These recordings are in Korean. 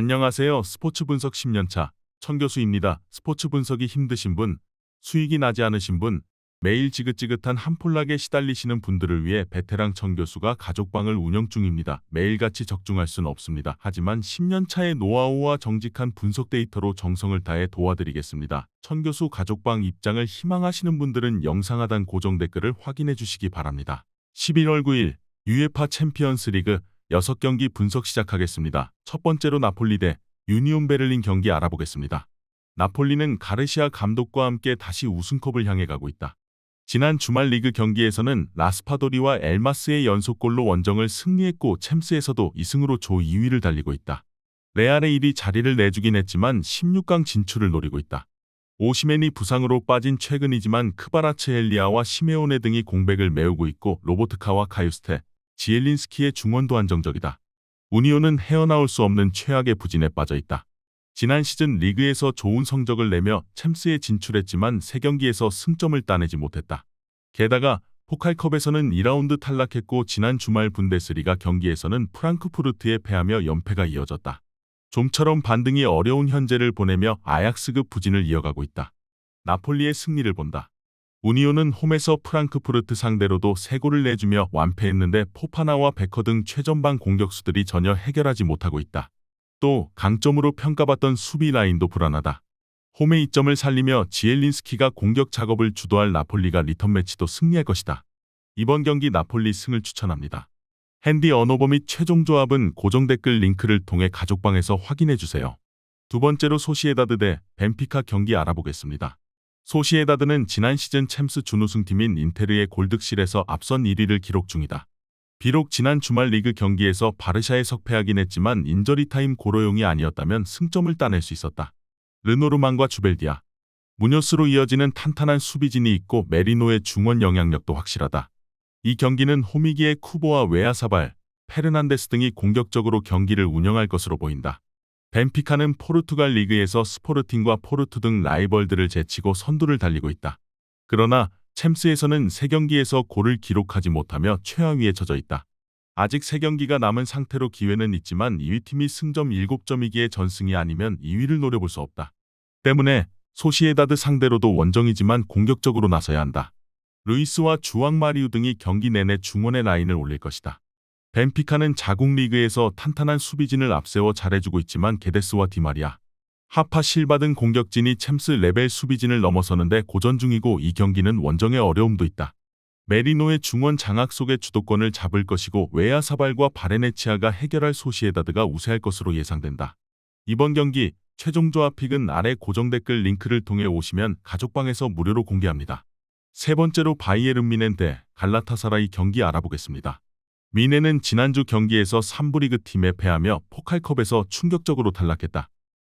안녕하세요. 스포츠 분석 10년차 천교수입니다. 스포츠 분석이 힘드신 분, 수익이 나지 않으신 분, 매일 지긋지긋한 한폴락에 시달리시는 분들을 위해 베테랑 천교수가 가족방을 운영 중입니다. 매일같이 적중할 수는 없습니다. 하지만 10년차의 노하우와 정직한 분석 데이터로 정성을 다해 도와드리겠습니다. 천교수 가족방 입장을 희망하시는 분들은 영상 하단 고정 댓글을 확인해 주시기 바랍니다. 11월 9일 UEFA 챔피언스 리그 6경기 분석 시작하겠습니다. 첫 번째로 나폴리 대 유니온 베를린 경기 알아보겠습니다. 나폴리는 가르시아 감독과 함께 다시 우승컵을 향해 가고 있다. 지난 주말 리그 경기에서는 라스파도리와 엘마스의 연속골로 원정을 승리했고 챔스에서도 2승으로 조 2위를 달리고 있다. 레알의 1위 자리를 내주긴 했지만 16강 진출을 노리고 있다. 오시멘이 부상으로 빠진 최근이지만 크바라츠헬리아와 시메오네 등이 공백을 메우고 있고 로보트카와 카유스테, 지엘린스키의 중원도 안정적이다. 우니온은 헤어나올 수 없는 최악의 부진에 빠져 있다. 지난 시즌 리그에서 좋은 성적을 내며 챔스에 진출했지만 3경기에서 승점을 따내지 못했다. 게다가 포칼컵에서는 2라운드 탈락했고 지난 주말 분데스리가 경기에서는 프랑크푸르트에 패하며 연패가 이어졌다. 좀처럼 반등이 어려운 현재를 보내며 아약스급 부진을 이어가고 있다. 나폴리의 승리를 본다. 우니온은 홈에서 프랑크푸르트 상대로도 3골을 내주며 완패했는데 포파나와 베커 등 최전방 공격수들이 전혀 해결하지 못하고 있다. 또 강점으로 평가받던 수비 라인도 불안하다. 홈의 이점을 살리며 지엘린스키가 공격 작업을 주도할 나폴리가 리턴 매치도 승리할 것이다. 이번 경기 나폴리 승을 추천합니다. 핸디 언어버 및 최종 조합은 고정 댓글 링크를 통해 가족방에서 확인해주세요. 두 번째로 소시에다드 대 벤피카 경기 알아보겠습니다. 소시에다드는 지난 시즌 챔스 준우승팀인 인테르의 골득실에서 앞선 1위를 기록 중이다. 비록 지난 주말 리그 경기에서 바르샤에 석패하긴 했지만 인저리 타임 고로용이 아니었다면 승점을 따낼 수 있었다. 르노르만과 주벨디아, 무뇨스로 이어지는 탄탄한 수비진이 있고 메리노의 중원 영향력도 확실하다. 이 경기는 호미기의 쿠보와 웨아사발, 페르난데스 등이 공격적으로 경기를 운영할 것으로 보인다. 벤피카는 포르투갈 리그에서 스포르팅과 포르투 등 라이벌들을 제치고 선두를 달리고 있다. 그러나 챔스에서는 3경기에서 골을 기록하지 못하며 최하위에 처져 있다. 아직 3경기가 남은 상태로 기회는 있지만 2위팀이 승점 7점이기에 전승이 아니면 2위를 노려볼 수 없다. 때문에 소시에다드 상대로도 원정이지만 공격적으로 나서야 한다. 루이스와 주앙 마리우 등이 경기 내내 중원의 라인을 올릴 것이다. 벤피카는 자국 리그에서 탄탄한 수비진을 앞세워 잘해주고 있지만 게데스와 디마리아, 하파 실바 등 공격진이 챔스 레벨 수비진을 넘어서는데 고전 중이고 이 경기는 원정의 어려움도 있다. 메리노의 중원 장악 속의 주도권을 잡을 것이고 웨아사발과 바레네치아가 해결할 소시에다드가 우세할 것으로 예상된다. 이번 경기 최종 조합 픽은 아래 고정 댓글 링크를 통해 오시면 가족방에서 무료로 공개합니다. 세 번째로 바이에른 뮌헨 대 갈라타사라이 경기 알아보겠습니다. 뮌헨은 지난주 경기에서 3부 리그 팀에 패하며 포칼컵에서 충격적으로 탈락했다.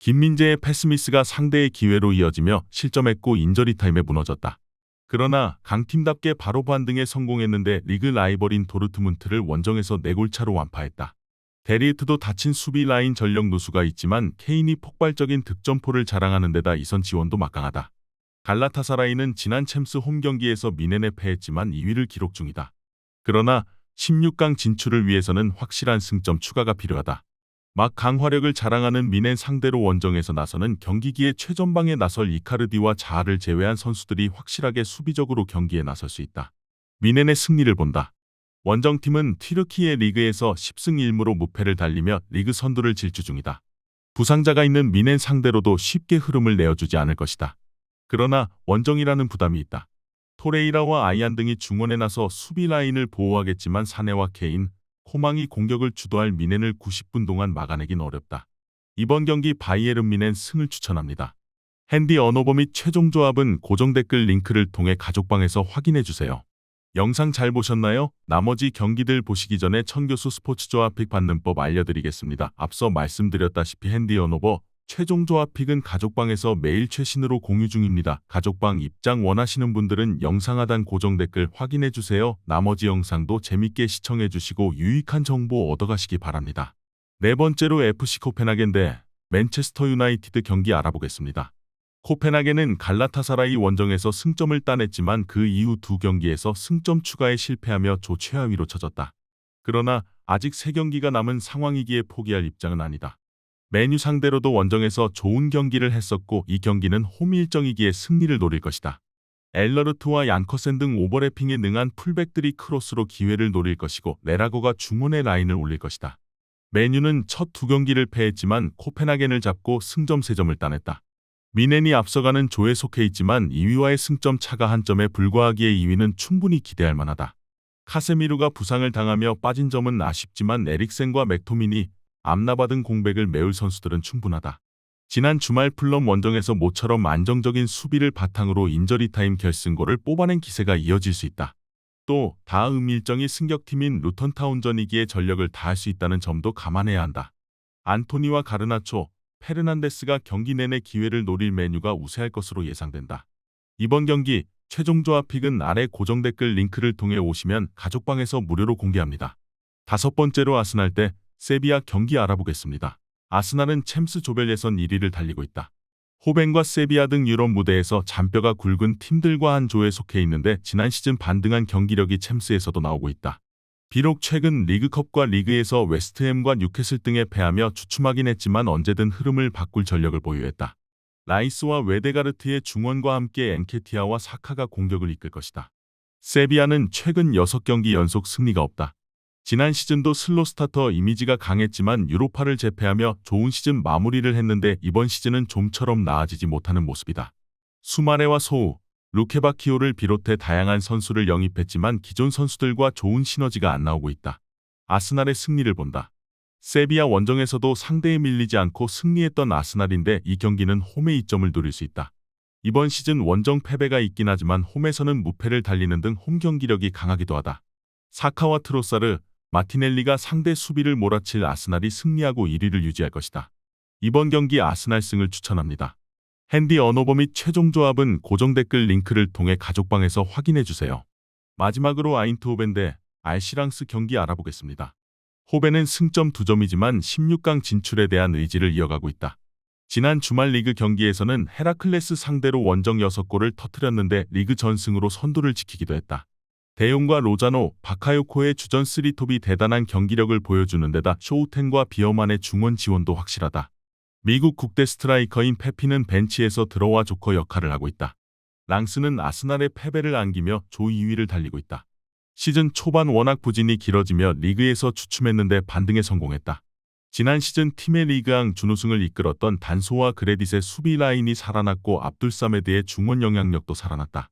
김민재의 패스미스가 상대의 기회로 이어지며 실점했고 인저리 타임에 무너졌다. 그러나 강팀답게 바로 반등에 성공했는데 리그 라이벌인 도르트문트를 원정에서 4골 차로 완파했다. 데리우트도 다친 수비 라인 전력 누수가 있지만 케인이 폭발적인 득점포를 자랑하는 데다 이선 지원도 막강하다. 갈라타사라이는 지난 챔스 홈 경기에서 뮌헨에 패했지만 2위를 기록 중이다. 그러나 16강 진출을 위해서는 확실한 승점 추가가 필요하다. 막 강화력을 자랑하는 뮌헨 상대로 원정에서 나서는 경기기에 최전방에 나설 이카르디와 자하를 제외한 선수들이 확실하게 수비적으로 경기에 나설 수 있다. 뮌헨의 승리를 본다. 원정팀은 튀르키예 리그에서 10승 1무로 무패를 달리며 리그 선두를 질주 중이다. 부상자가 있는 뮌헨 상대로도 쉽게 흐름을 내어주지 않을 것이다. 그러나 원정이라는 부담이 있다. 토레이라와 아이안 등이 중원에 나서 수비 라인을 보호하겠지만 사네와 케인, 코망이 공격을 주도할 뮌헨을 90분 동안 막아내긴 어렵다. 이번 경기 바이에른 뮌헨 승을 추천합니다. 핸디 언어버 및 최종 조합은 고정 댓글 링크를 통해 가족방에서 확인해주세요. 영상 잘 보셨나요? 나머지 경기들 보시기 전에 천교수 스포츠 조합 픽 받는 법 알려드리겠습니다. 앞서 말씀드렸다시피 핸디 언어버, 최종 조합 픽은 가족방에서 매일 최신으로 공유 중입니다. 가족방 입장 원하시는 분들은 영상 하단 고정 댓글 확인해주세요. 나머지 영상도 재밌게 시청해주시고 유익한 정보 얻어가시기 바랍니다. 네 번째로 FC 코펜하겐 대 맨체스터 유나이티드 경기 알아보겠습니다. 코펜하겐은 갈라타사라이 원정에서 승점을 따냈지만 그 이후 2경기에서 승점 추가에 실패하며 조 최하위로 처졌다. 그러나 아직 3경기가 남은 상황이기에 포기할 입장은 아니다. 메뉴 상대로도 원정에서 좋은 경기를 했었고 이 경기는 홈 일정이기에 승리를 노릴 것이다. 엘러르트와 얀커센 등 오버래핑에 능한 풀백들이 크로스로 기회를 노릴 것이고 레라거가 중원의 라인을 올릴 것이다. 메뉴는 첫 두 경기를 패했지만 코펜하겐을 잡고 승점 3점을 따냈다. 미넨이 앞서가는 조에 속해 있지만 2위와의 승점 차가 한 점에 불과하기에 2위는 충분히 기대할 만하다. 카세미루가 부상을 당하며 빠진 점은 아쉽지만 에릭센과 맥토미니, 암나바 등 공백을 메울 선수들은 충분하다. 지난 주말 풀럼 원정에서 모처럼 안정적인 수비를 바탕으로 인저리타임 결승골을 뽑아낸 기세가 이어질 수 있다. 또 다음 일정이 승격팀인 루턴타운전이기에 전력을 다할 수 있다는 점도 감안해야 한다. 안토니와 가르나초, 페르난데스가 경기 내내 기회를 노릴 메뉴가 우세할 것으로 예상된다. 이번 경기 최종 조합픽은 아래 고정 댓글 링크를 통해 오시면 가족방에서 무료로 공개합니다. 다섯 번째로 아스날 대 세비야 경기 알아보겠습니다. 아스날은 챔스 조별 예선 1위를 달리고 있다. 호벤과 세비야 등 유럽 무대에서 잔뼈가 굵은 팀들과 한 조에 속해 있는데 지난 시즌 반등한 경기력이 챔스에서도 나오고 있다. 비록 최근 리그컵과 리그에서 웨스트햄과 뉴캐슬 등에 패하며 주춤하긴 했지만 언제든 흐름을 바꿀 전력을 보유했다. 라이스와 웨데가르트의 중원과 함께 엔케티아와 사카가 공격을 이끌 것이다. 세비야는 최근 6경기 연속 승리가 없다. 지난 시즌도 슬로 스타터 이미지가 강했지만 유로파를 제패하며 좋은 시즌 마무리를 했는데 이번 시즌은 좀처럼 나아지지 못하는 모습이다. 수마레와 소우, 루케바키오를 비롯해 다양한 선수를 영입했지만 기존 선수들과 좋은 시너지가 안 나오고 있다. 아스날의 승리를 본다. 세비야 원정에서도 상대에 밀리지 않고 승리했던 아스날인데 이 경기는 홈의 이점을 노릴 수 있다. 이번 시즌 원정 패배가 있긴 하지만 홈에서는 무패를 달리는 등 홈 경기력이 강하기도 하다. 사카와 트로사르, 마티넬리가 상대 수비를 몰아칠 아스날이 승리하고 1위를 유지할 것이다. 이번 경기 아스날 승을 추천합니다. 핸디 언어버 및 최종 조합은 고정 댓글 링크를 통해 가족방에서 확인해주세요. 마지막으로 아인트호벤 대 알시랑스 경기 알아보겠습니다. 호벤은 승점 2점이지만 16강 진출에 대한 의지를 이어가고 있다. 지난 주말 리그 경기에서는 헤라클레스 상대로 원정 6골을 터뜨렸는데 리그 전승으로 선두를 지키기도 했다. 대용과 로자노, 바카요코의 주전 3톱이 대단한 경기력을 보여주는 데다 쇼우텐과 비어만의 중원 지원도 확실하다. 미국 국대 스트라이커인 페피는 벤치에서 들어와 조커 역할을 하고 있다. 랑스는 아스날의 패배를 안기며 조 2위를 달리고 있다. 시즌 초반 워낙 부진이 길어지며 리그에서 주춤했는데 반등에 성공했다. 지난 시즌 팀의 리그왕 준우승을 이끌었던 단소와 그레딧의 수비 라인이 살아났고 압둘사메드의 중원 영향력도 살아났다.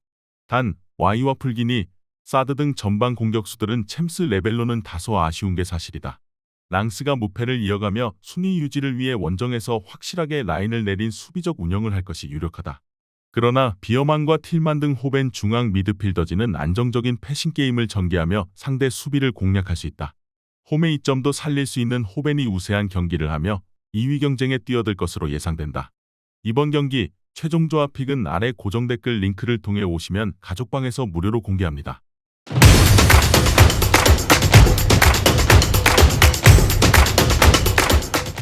단, 와이와 풀기니, 사드 등 전방 공격수들은 챔스 레벨로는 다소 아쉬운 게 사실이다. 랑스가 무패를 이어가며 순위 유지를 위해 원정에서 확실하게 라인을 내린 수비적 운영을 할 것이 유력하다. 그러나 비어만과 틸만 등 호벤 중앙 미드필더진은 안정적인 패싱 게임을 전개하며 상대 수비를 공략할 수 있다. 홈의 이점도 살릴 수 있는 호벤이 우세한 경기를 하며 2위 경쟁에 뛰어들 것으로 예상된다. 이번 경기 최종 조합픽은 아래 고정 댓글 링크를 통해 오시면 가족방에서 무료로 공개합니다.